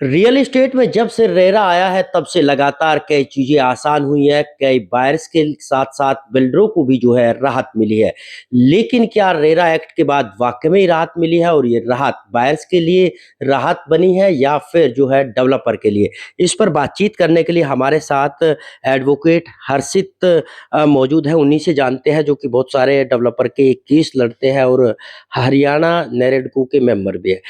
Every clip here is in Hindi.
रियल एस्टेट में जब से रेरा आया है तब से लगातार कई चीज़ें आसान हुई हैं, कई बायर्स के साथ-साथ बिल्डरों को भी जो है राहत मिली है। लेकिन क्या रेरा एक्ट के बाद वाक़ई में ही राहत मिली है और ये राहत बायर्स के लिए राहत बनी है या फिर जो है डेवलपर के लिए? इस पर बातचीत करने के लिए हमारे साथ एडवोकेट हर्षित मौजूद हैं, उन्हीं से जानते हैं जो कि बहुत सारे डेवलपर के केस लड़ते हैं और हरियाणा नैरेडको के मेंबर भी हैं।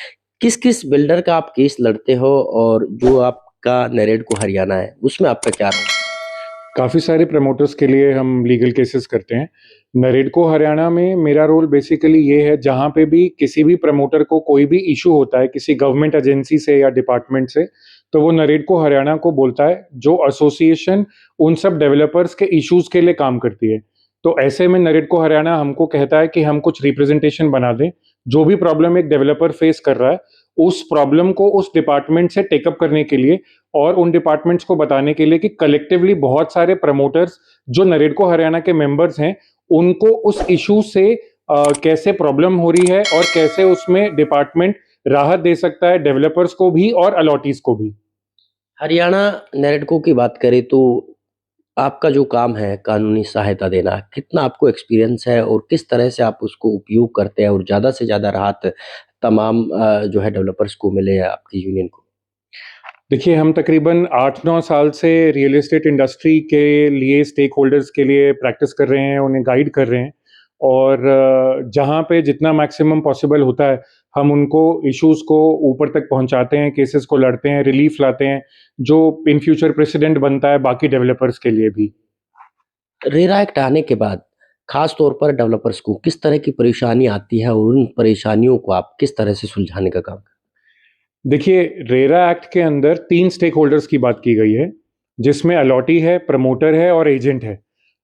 किस-किस बिल्डर का आप केस लड़ते हो और जो आपका नैरेडको हरियाणा है, उसमें आपका क्या रोल है? काफ़ी सारे प्रमोटर्स के लिए हम लीगल केसेस करते हैं। नरेडको हरियाणा में मेरा रोल बेसिकली ये है, जहाँ पे भी किसी भी प्रमोटर को कोई भी इश्यू होता है किसी गवर्नमेंट एजेंसी से या डिपार्टमेंट से, तो वो नरेडको हरियाणा को बोलता है, जो एसोसिएशन उन सब डेवलपर्स के इश्यूज़ के लिए काम करती है। तो ऐसे में नरेडको हरियाणा हमको कहता है कि हम कुछ रिप्रेजेंटेशन बना दें, जो भी प्रॉब्लम एक डेवलपर फेस कर रहा है, उस प्रॉब्लम को उस डिपार्टमेंट से टेक अप करने के लिए और उन डिपार्टमेंट्स को बताने के लिए कि कलेक्टिवली बहुत सारे प्रमोटर्स जो नरेडको हरियाणा के मेंबर्स हैं, उनको उस इश्यू से कैसे प्रॉब्लम हो रही है और कैसे उसमें डिपार्टमेंट राहत दे सकता है डेवलपर्स को भी और अलॉटीज को भी। हरियाणा नैरेडको की बात करें तो आपका जो काम है कानूनी सहायता देना, कितना आपको एक्सपीरियंस है और किस तरह से आप उसको उपयोग करते हैं और ज़्यादा से ज़्यादा राहत तमाम जो है डेवलपर्स को मिले आपकी यूनियन को? देखिए, हम तकरीबन 8-9 साल से रियल एस्टेट इंडस्ट्री के लिए स्टेक होल्डर्स के लिए प्रैक्टिस कर रहे हैं, उन्हें गाइड कर रहे हैं और जहाँ पे जितना मैक्सिमम पॉसिबल होता है, हम उनको इश्यूज़ को ऊपर तक पहुँचाते हैं, केसेस को लड़ते हैं, रिलीफ़ लाते हैं, जो इन फ्यूचर प्रेसिडेंट बनता है बाकी डेवलपर्स के लिए भी। रेरा एक्ट आने के बाद खास तौर पर डेवलपर्स को किस तरह की परेशानी आती है और उन परेशानियों को आप किस तरह से सुलझाने का काम देखिए, रेरा एक्ट के अंदर 3 स्टेक होल्डर्स की बात की गई है, जिसमें अलॉटी है, प्रमोटर है और एजेंट है।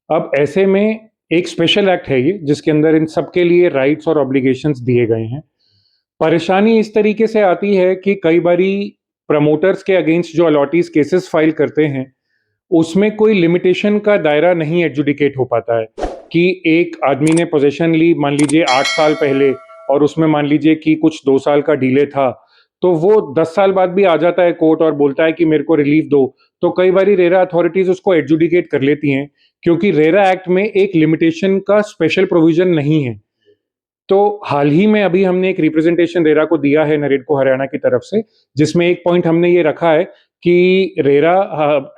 अब ऐसे में एक स्पेशल एक्ट है ये, जिसके अंदर इन सबके लिए राइट्स और ऑब्लिगेशंस दिए गए हैं। परेशानी इस तरीके से आती है कि कई बारी प्रमोटर्स के अगेंस्ट जो अलॉटीज केसेस फाइल करते हैं, उसमें कोई लिमिटेशन का दायरा नहीं एडजुडिकेट हो पाता है कि एक आदमी ने पोजीशन ली मान लीजिए 8 साल पहले और उसमें मान लीजिए कि कुछ 2 साल का डिले था, तो वो 10 साल बाद भी आ जाता है कोर्ट और बोलता है कि मेरे को रिलीफ दो। तो कई बारी रेरा अथॉरिटीज़ उसको एडजुडिकेट कर लेती हैं, क्योंकि रेरा एक्ट में एक लिमिटेशन का स्पेशल प्रोविज़न नहीं है। तो हाल ही में अभी हमने एक रिप्रेजेंटेशन रेरा को दिया है नरेडको हरियाणा की तरफ से, जिसमें एक पॉइंट हमने ये रखा है कि रेरा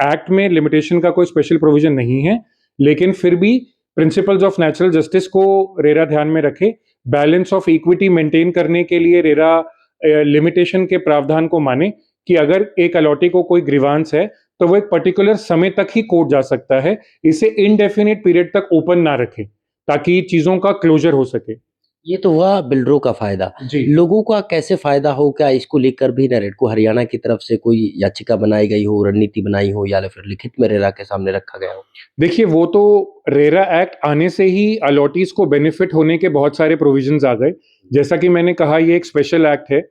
एक्ट में लिमिटेशन का कोई स्पेशल प्रोविजन नहीं है, लेकिन फिर भी प्रिंसिपल्स ऑफ नेचुरल जस्टिस को रेरा ध्यान में रखे, बैलेंस ऑफ इक्विटी मेंटेन करने के लिए रेरा लिमिटेशन के प्रावधान को माने कि अगर एक अलॉटी को कोई ग्रीवांस है, तो वो एक पर्टिकुलर समय तक ही कोर्ट जा सकता है, इसे इनडेफिनिट पीरियड तक ओपन ना रखे, ताकि चीज़ों का क्लोज़र हो सके। ये तो हुआ बिल्डरों का फ़ायदा। जी। लोगों का कैसे फ़ायदा हो? क्या इसको लेकर भी नरेडको हरियाणा की तरफ से कोई याचिका बनाई गई हो, रणनीति बनाई हो या फिर लिखित में रेरा के सामने रखा गया हो? देखिए, वो तो रेरा एक्ट आने से ही अलॉटीज़ को बेनिफिट होने के बहुत सारे प्रोविज़न्स आ गए। जैसा कि मैंने कहा ये एक स्पेशल एक्ट है,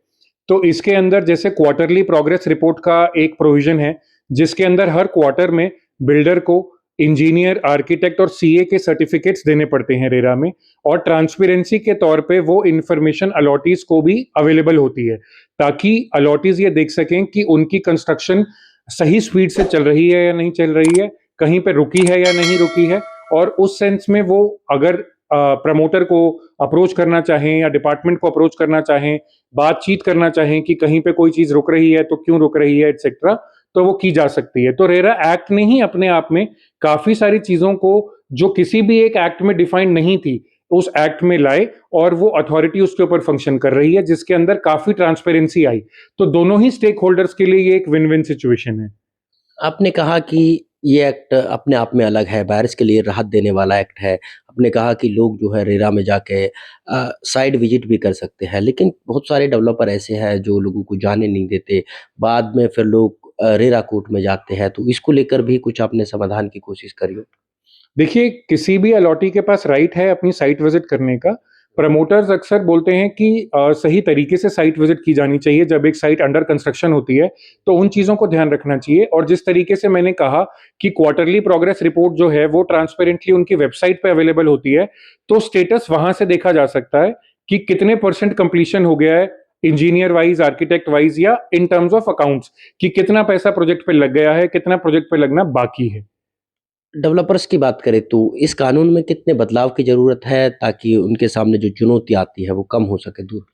तो इसके अंदर जैसे क्वार्टरली प्रोग्रेस रिपोर्ट का एक प्रोविज़न है, जिसके अंदर हर क्वार्टर में बिल्डर को इंजीनियर, आर्किटेक्ट और सीए के सर्टिफिकेट्स देने पड़ते हैं रेरा में और ट्रांसपेरेंसी के तौर पे वो इन्फॉर्मेशन अलॉटीज़ को भी अवेलेबल होती है, ताकि अलॉटीज़ ये देख सकें कि उनकी कंस्ट्रक्शन सही स्पीड से चल रही है या नहीं चल रही है, कहीं पे रुकी है या नहीं रुकी है और उस सेंस में वो अगर प्रमोटर को अप्रोच करना चाहें या डिपार्टमेंट को अप्रोच करना चाहें, बातचीत करना चाहें कि कहीं पे कोई चीज़ रुक रही है तो क्यों रुक रही है एटसेट्रा, तो वो की जा सकती है। तो रेरा एक्ट ने ही अपने आप में काफ़ी सारी चीज़ों को जो किसी भी एक एक्ट में डिफाइंड नहीं थी, उस एक्ट में लाए और वो अथॉरिटी उसके ऊपर फंक्शन कर रही है, जिसके अंदर काफ़ी ट्रांसपेरेंसी आई। तो दोनों ही स्टेक होल्डर्स के लिए ये एक विन-विन सिचुएशन है। आपने कहा कि ये एक्ट अपने आप में अलग है, बायर्स के लिए राहत देने वाला एक्ट है। आपने कहा कि लोग जो है रेरा में जाके साइट विज़िट भी कर सकते हैं, लेकिन बहुत सारे डेवलपर ऐसे हैं जो लोगों को जाने नहीं देते। बाद में फिर लोग रेरा कोर्ट में जाते हैं, तो इसको लेकर भी कुछ आपने समाधान की कोशिश करी हो? देखिए, किसी भी अलॉटी के पास राइट है अपनी साइट विज़िट करने का। प्रमोटर्स अक्सर बोलते हैं कि सही तरीके से साइट विज़िट की जानी चाहिए, जब एक साइट अंडर कंस्ट्रक्शन होती है, तो उन चीज़ों को ध्यान रखना चाहिए और जिस तरीके से मैंने कहा कि क्वार्टरली प्रोग्रेस रिपोर्ट जो है, वो ट्रांसपेरेंटली उनकी वेबसाइट पे अवेलेबल होती है, तो स्टेटस वहाँ से देखा जा सकता है कि कितने परसेंट कंप्लीशन हो गया है इंजीनियर वाइज, आर्किटेक्ट वाइज या इन टर्म्स ऑफ अकाउंट्स कि कितना पैसा प्रोजेक्ट पे लग गया है, कितना प्रोजेक्ट पे लगना बाकी है। डेवलपर्स की बात करें तो इस कानून में कितने बदलाव की ज़रूरत है ताकि उनके सामने जो चुनौती आती है वो कम हो सके, दूर हो सके?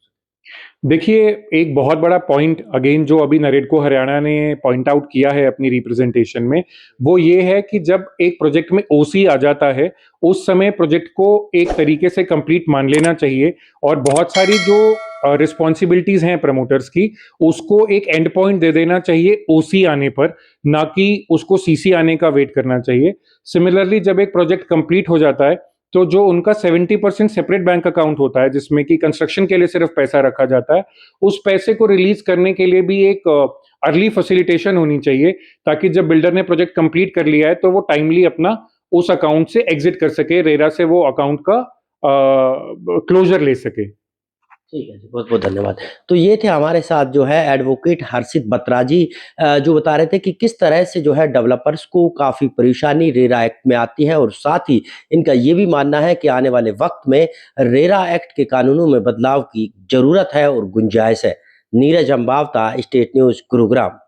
देखिए, एक बहुत बड़ा पॉइंट अगेन जो अभी नरेडको हरियाणा ने पॉइंट आउट किया है अपनी रिप्रेजेंटेशन में, वो ये है कि जब एक प्रोजेक्ट में ओसी आ जाता है, उस समय प्रोजेक्ट को एक तरीके से कंप्लीट मान लेना चाहिए और बहुत सारी जो रिस्पॉन्सिबिलिटीज़ हैं प्रमोटर्स की, उसको एक एंड पॉइंट दे देना चाहिए ओसी आने पर, ना कि उसको सीसी आने का वेट करना चाहिए। सिमिलरली जब एक प्रोजेक्ट कंप्लीट हो जाता है, तो जो उनका 70% सेपरेट बैंक अकाउंट होता है जिसमें कि कंस्ट्रक्शन के लिए सिर्फ पैसा रखा जाता है, उस पैसे को रिलीज करने के लिए भी एक अर्ली फैसिलिटेशन होनी चाहिए ताकि जब बिल्डर ने प्रोजेक्ट कंप्लीट कर लिया है तो वो टाइमली अपना उस अकाउंट से एग्जिट कर सके, रेरा से वो अकाउंट का क्लोजर ले सके। ठीक है जी, बहुत-बहुत धन्यवाद। तो ये थे हमारे साथ जो है एडवोकेट हर्षित बत्रा जी, जो बता रहे थे कि किस तरह से जो है डेवलपर्स को काफ़ी परेशानी रेरा एक्ट में आती है और साथ ही इनका ये भी मानना है कि आने वाले वक़्त में रेरा एक्ट के कानूनों में बदलाव की ज़रूरत है और गुंजाइश है। Neeraj Ambawata, state news, Gurugram.